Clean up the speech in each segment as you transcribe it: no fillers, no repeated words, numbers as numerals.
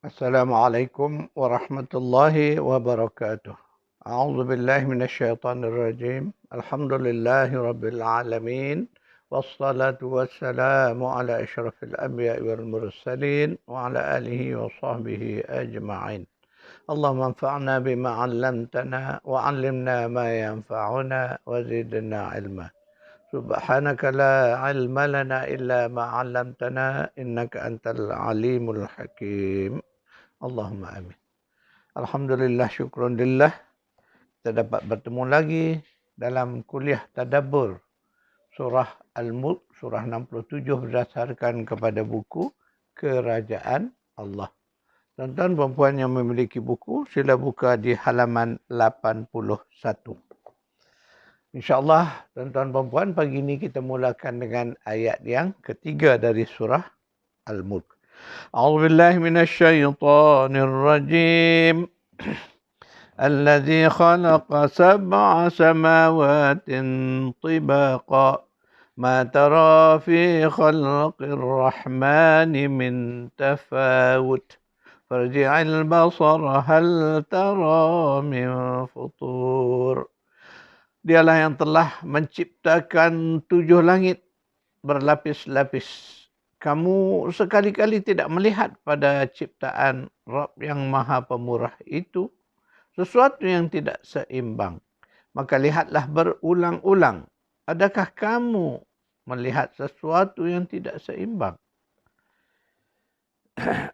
Assalamualaikum warahmatullahi wabarakatuh. A'udzu billahi minasyaitonir rajim. Alhamdulillahi rabbil alamin. Wassalatu wassalamu ala asyrafil anbiya'i wal mursalin wa ala alihi wa sahbihi ajma'in. Allahumma anfa'na bima 'allamtana wa 'allimna ma yanfa'una wa zidna 'ilma. Subhanaka la 'ilma lana illa ma 'allamtana innaka antal alimul hakim. Allahumma amin. Alhamdulillah, syukrun lillah. Kita dapat bertemu lagi dalam kuliah tadabbur surah Al-Mulk, surah 67 berdasarkan kepada buku Kerajaan Allah. Tuan-tuan dan puan yang memiliki buku, sila buka di halaman 81. InsyaAllah, tuan-tuan dan puan, pagi ini kita mulakan dengan ayat yang ketiga dari surah Al-Mulk. أعوذ بالله من الشيطان الرجيم الذي خلق 7 سماوات طباقا ما ترى في خلق الرحمن من تفاوت فارجع البصر هل ترى من فطور. Dialah yang telah menciptakan 7 langit berlapis-lapis. Kamu sekali-kali tidak melihat pada ciptaan Rabb yang Maha Pemurah itu sesuatu yang tidak seimbang. Maka lihatlah berulang-ulang. Adakah kamu melihat sesuatu yang tidak seimbang?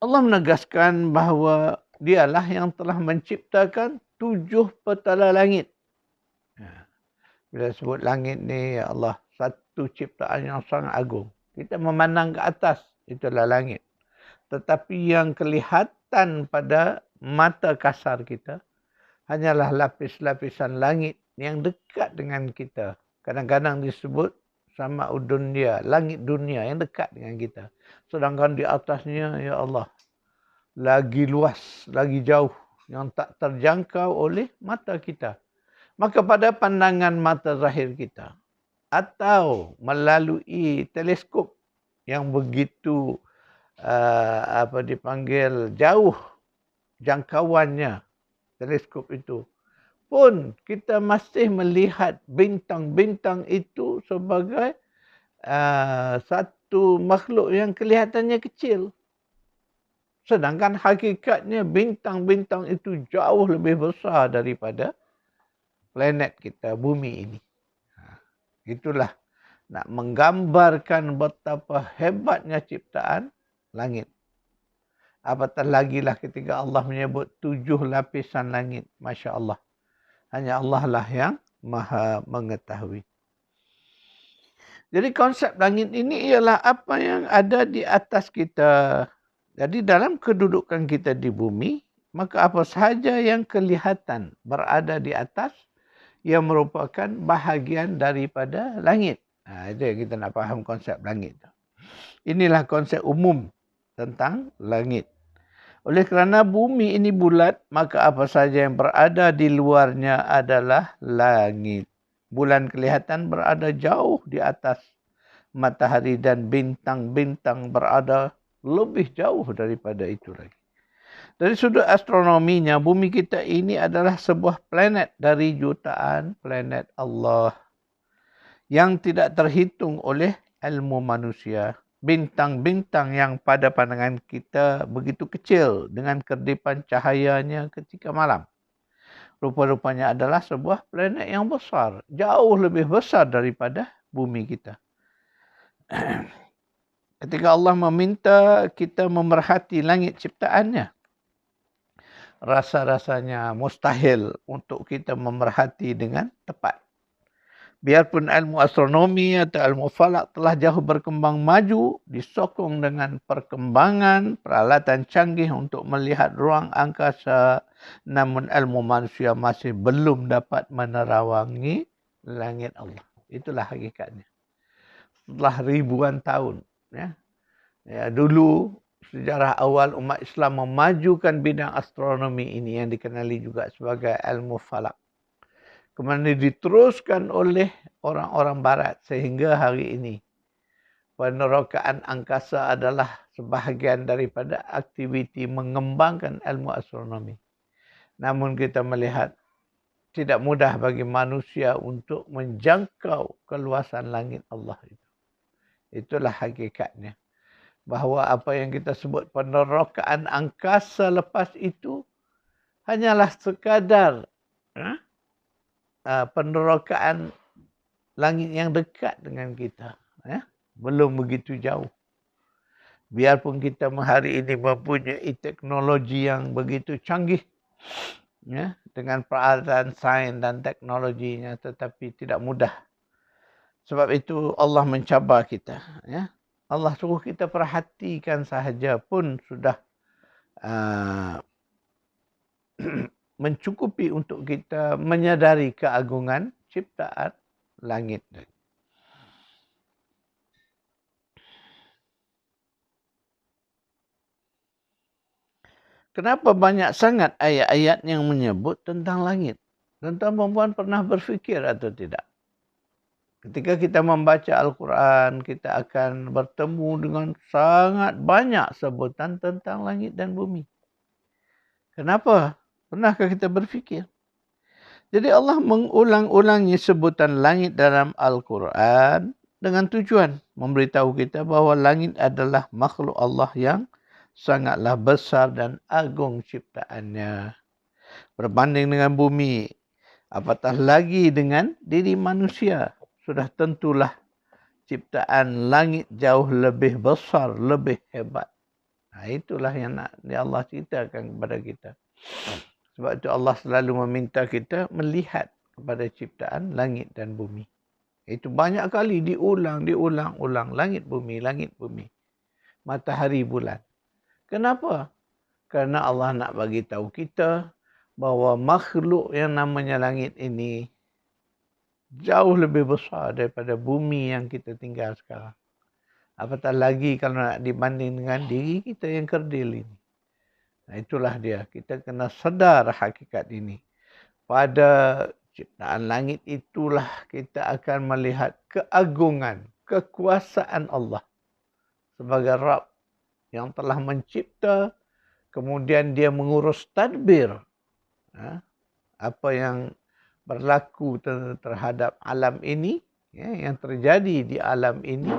Allah menegaskan bahawa dialah yang telah menciptakan 7 petala langit. Bila sebut langit ni, ya Allah, satu ciptaan yang sangat agung. Kita memandang ke atas, itulah langit. Tetapi yang kelihatan pada mata kasar kita hanyalah lapis-lapisan langit yang dekat dengan kita. Kadang-kadang disebut sama dunia, langit dunia yang dekat dengan kita. Sedangkan di atasnya, ya Allah, lagi luas, lagi jauh yang tak terjangkau oleh mata kita. Maka pada pandangan mata zahir kita, atau melalui teleskop yang begitu dipanggil jauh jangkauannya teleskop itu, pun kita masih melihat bintang-bintang itu sebagai satu makhluk yang kelihatannya kecil. Sedangkan hakikatnya bintang-bintang itu jauh lebih besar daripada planet kita, bumi ini. Itulah nak menggambarkan betapa hebatnya ciptaan langit. Apatah lagilah ketika Allah menyebut 7 lapisan langit. Masya Allah. Hanya Allah lah yang maha mengetahui. Jadi konsep langit ini ialah apa yang ada di atas kita. Jadi dalam kedudukan kita di bumi, maka apa sahaja yang kelihatan berada di atas, ia merupakan bahagian daripada langit. Itu yang kita nak faham konsep langit. Inilah konsep umum tentang langit. Oleh kerana bumi ini bulat, maka apa saja yang berada di luarnya adalah langit. Bulan kelihatan berada jauh di atas matahari dan bintang-bintang berada lebih jauh daripada itu lagi. Dari sudut astronominya, bumi kita ini adalah sebuah planet dari jutaan planet Allah yang tidak terhitung oleh ilmu manusia. Bintang-bintang yang pada pandangan kita begitu kecil dengan kedipan cahayanya ketika malam, rupa-rupanya adalah sebuah planet yang besar, jauh lebih besar daripada bumi kita. Ketika Allah meminta kita memerhati langit ciptaannya, rasa-rasanya mustahil untuk kita memerhati dengan tepat. Biarpun ilmu astronomi atau ilmu falak telah jauh berkembang maju, disokong dengan perkembangan peralatan canggih untuk melihat ruang angkasa, namun ilmu manusia masih belum dapat menerawangi langit Allah. Itulah hakikatnya. Setelah ribuan tahun, dulu sejarah awal umat Islam memajukan bidang astronomi ini yang dikenali juga sebagai ilmu falak. Kemudian diteruskan oleh orang-orang barat sehingga hari ini penerokaan angkasa adalah sebahagian daripada aktiviti mengembangkan ilmu astronomi. Namun kita melihat tidak mudah bagi manusia untuk menjangkau keluasan langit Allah itu. Itulah hakikatnya. Bahawa apa yang kita sebut penerokaan angkasa lepas itu hanyalah sekadar penerokaan langit yang dekat dengan kita. Belum begitu jauh. Biarpun kita hari ini mempunyai teknologi yang begitu canggih, dengan peralatan sains dan teknologinya, tetapi tidak mudah. Sebab itu Allah mencabar kita. Allah suruh kita perhatikan sahaja pun sudah mencukupi untuk kita menyadari keagungan ciptaan langit. Kenapa banyak sangat ayat-ayat yang menyebut tentang langit? Tuan-tuan pernah berfikir atau tidak? Ketika kita membaca Al-Quran, kita akan bertemu dengan sangat banyak sebutan tentang langit dan bumi. Kenapa? Pernahkah kita berfikir? Jadi Allah mengulang-ulangi sebutan langit dalam Al-Quran dengan tujuan memberitahu kita bahawa langit adalah makhluk Allah yang sangatlah besar dan agung ciptaannya. Berbanding dengan bumi, apatah lagi dengan diri manusia. Sudah tentulah ciptaan langit jauh lebih besar, lebih hebat. Itulah yang nak Allah ceritakan kepada kita. Sebab itu Allah selalu meminta kita melihat kepada ciptaan langit dan bumi. Itu banyak kali diulang. Langit bumi. Matahari bulan. Kenapa? Kerana Allah nak bagi tahu kita bahawa makhluk yang namanya langit ini jauh lebih besar daripada bumi yang kita tinggal sekarang. Apatah lagi kalau nak dibanding dengan diri kita yang kerdil ini. Itulah dia. Kita kena sedar hakikat ini. Pada ciptaan langit itulah kita akan melihat keagungan, kekuasaan Allah sebagai Rabb yang telah mencipta, kemudian dia mengurus tadbir. Apa yang berlaku terhadap alam ini, yang terjadi di alam ini,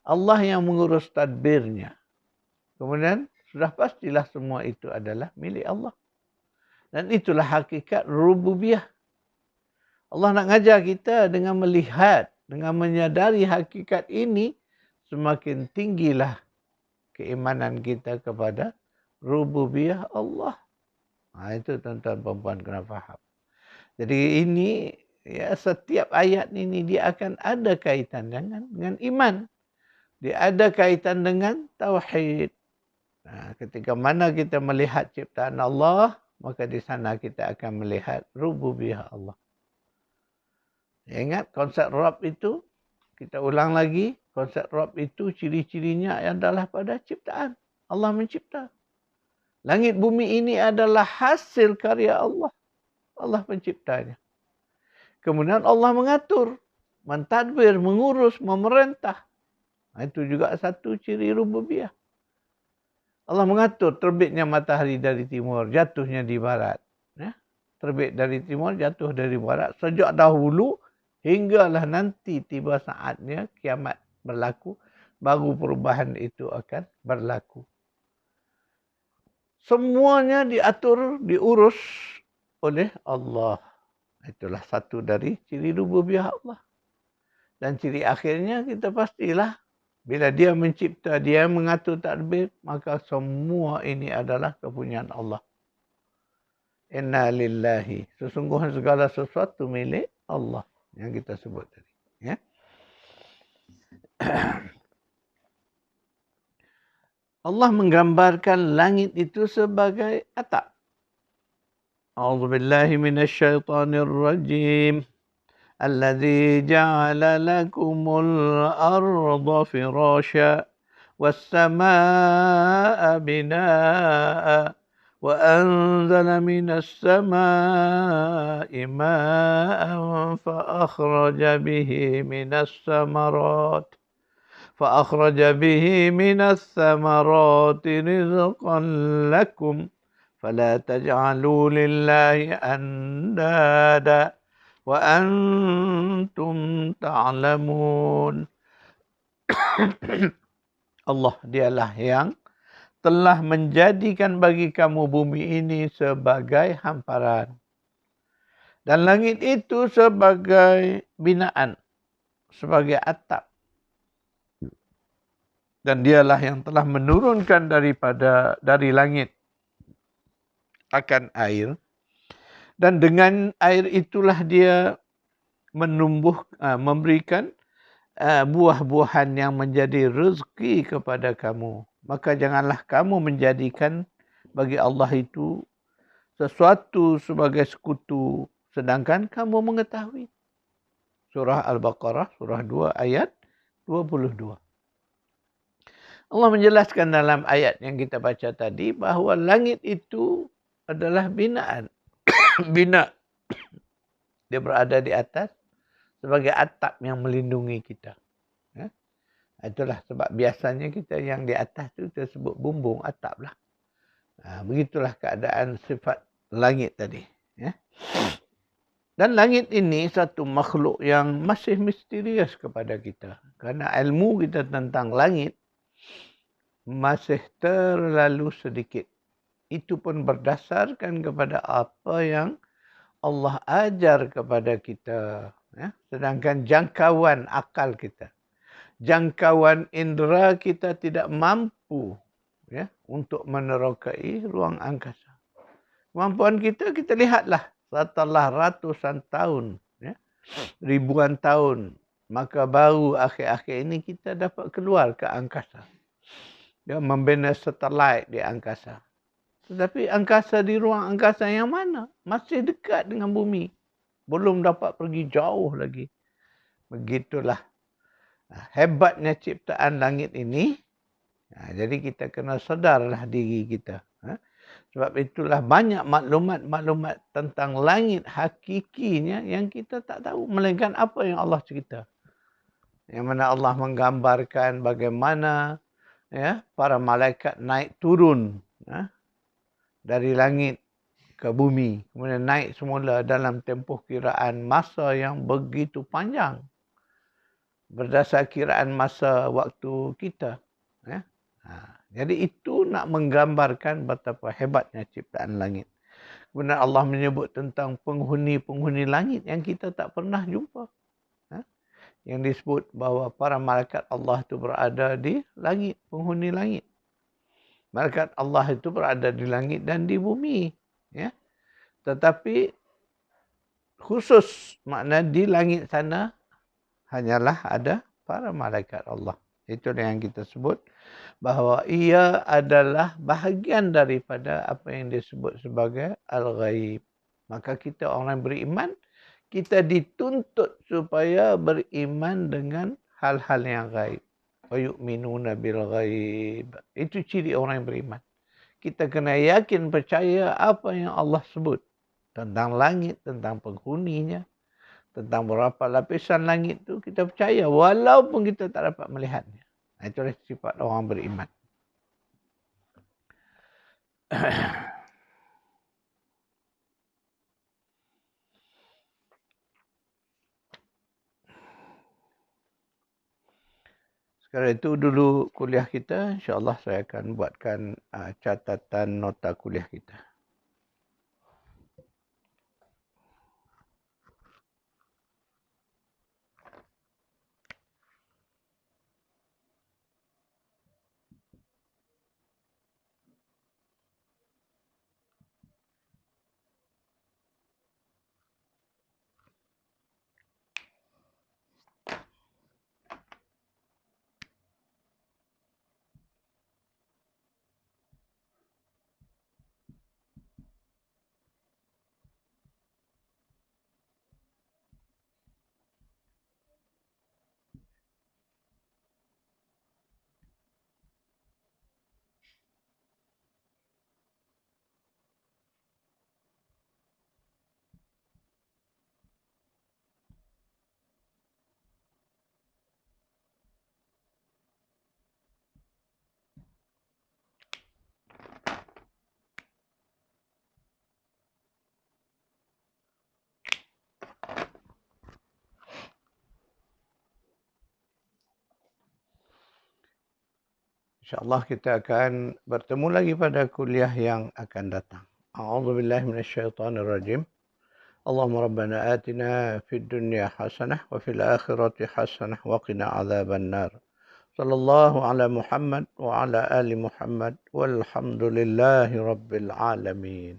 Allah yang mengurus tadbirnya. Kemudian sudah pastilah semua itu adalah milik Allah. Dan itulah hakikat rububiyah. Allah nak ngajar kita dengan melihat, dengan menyadari hakikat ini, semakin tinggilah keimanan kita kepada rububiyah Allah. Itu tuan-tuan perempuan kena faham. Jadi ini, setiap ayat ini dia akan ada kaitan dengan iman. Dia ada kaitan dengan tauhid. Ketika mana kita melihat ciptaan Allah, maka di sana kita akan melihat rububiyah Allah. Ingat konsep Rabb itu, kita ulang lagi, konsep Rabb itu ciri-cirinya adalah pada ciptaan. Allah mencipta. Langit bumi ini adalah hasil karya Allah. Allah penciptanya. Kemudian Allah mengatur, mentadbir, mengurus, memerintah. Itu juga satu ciri rububiyah. Allah mengatur terbitnya matahari dari timur, jatuhnya di barat. Terbit dari timur, jatuh dari barat. Sejak dahulu hinggalah nanti tiba saatnya kiamat berlaku, baru perubahan itu akan berlaku. Semuanya diatur, diurus oleh Allah. Itulah satu dari ciri rububiyah Allah. Dan ciri akhirnya kita pastilah bila dia mencipta, dia mengatur tadbir, maka semua ini adalah kepunyaan Allah. Inna lillahi. Sesungguhnya segala sesuatu milik Allah yang kita sebut tadi. Allah menggambarkan langit itu sebagai atap. A'udzubillahi minasyaitonir rajim. الذي جعل لكم الأرض فراشا والسماء بناء وأنزل من السماء ماء فأخرج به من الثمرات فأخرج به من الثمرات رزقا لكم فلا تجعلوا لله أندادا وأنتم تعلمون. Allah dialah yang telah menjadikan bagi kamu bumi ini sebagai hamparan dan langit itu sebagai binaan, sebagai atap. Dan dialah yang telah menurunkan dari langit akan air. Dan dengan air itulah dia memberikan buah-buahan yang menjadi rezeki kepada kamu. Maka janganlah kamu menjadikan bagi Allah itu sesuatu sebagai sekutu sedangkan kamu mengetahui. Surah Al-Baqarah, surah 2 ayat 22. Allah menjelaskan dalam ayat yang kita baca tadi bahawa langit itu adalah binaan. Bina. Dia berada di atas sebagai atap yang melindungi kita. Ya? Itulah sebab biasanya kita yang di atas itu kita sebut bumbung atap lah. Begitulah keadaan sifat langit tadi. Ya? Dan langit ini satu makhluk yang masih misterius kepada kita. Kerana ilmu kita tentang langit masih terlalu sedikit. Itu pun berdasarkan kepada apa yang Allah ajar kepada kita. Ya? Sedangkan jangkauan akal kita, jangkauan indera kita tidak mampu ya, untuk menerokai ruang angkasa. Kemampuan kita lihatlah setelah ratusan tahun, ya, ribuan tahun, maka baru akhir-akhir ini kita dapat keluar ke angkasa. Ya, membina satelit di angkasa. Tetapi angkasa di ruang angkasa yang mana? Masih dekat dengan bumi. Belum dapat pergi jauh lagi. Begitulah hebatnya ciptaan langit ini. Jadi kita kena sedarlah diri kita. Sebab itulah banyak maklumat-maklumat tentang langit hakikinya yang kita tak tahu. Melainkan apa yang Allah cerita. Yang mana Allah menggambarkan bagaimana ya, para malaikat naik turun dari langit ke bumi. Kemudian naik semula dalam tempoh kiraan masa yang begitu panjang. Berdasar kiraan masa waktu kita. Ya. Jadi itu nak menggambarkan betapa hebatnya ciptaan langit. Kemudian Allah menyebut tentang penghuni-penghuni langit yang kita tak pernah jumpa. Yang disebut bahawa para malaikat Allah itu berada di langit, penghuni langit. Malaikat Allah itu berada di langit dan di bumi. Ya. Tetapi khusus makna di langit sana hanyalah ada para malaikat Allah. Itulah yang kita sebut bahawa ia adalah bahagian daripada apa yang disebut sebagai al-ghaib. Maka kita orang beriman, kita dituntut supaya beriman dengan hal-hal yang ghaib. Wa yu'minuna bil ghaib. Itu ciri orang yang beriman. Kita kena yakin percaya apa yang Allah sebut tentang langit, tentang penghuninya, tentang berapa lapisan langit itu kita percaya walaupun kita tak dapat melihatnya. Itulah sifat orang beriman. Sekarang itu dulu kuliah kita. InsyaAllah saya akan buatkan catatan nota kuliah kita. InsyaAllah kita akan bertemu lagi pada kuliah yang akan datang. A'udzubillahi minasyaitonirrajim. Allahumma rabbana atina fid dunya hasanah wa fil akhirati hasanah wa qina adzaban nar. Sallallahu ala Muhammad wa ala ali Muhammad walhamdulillahi rabbil alamin.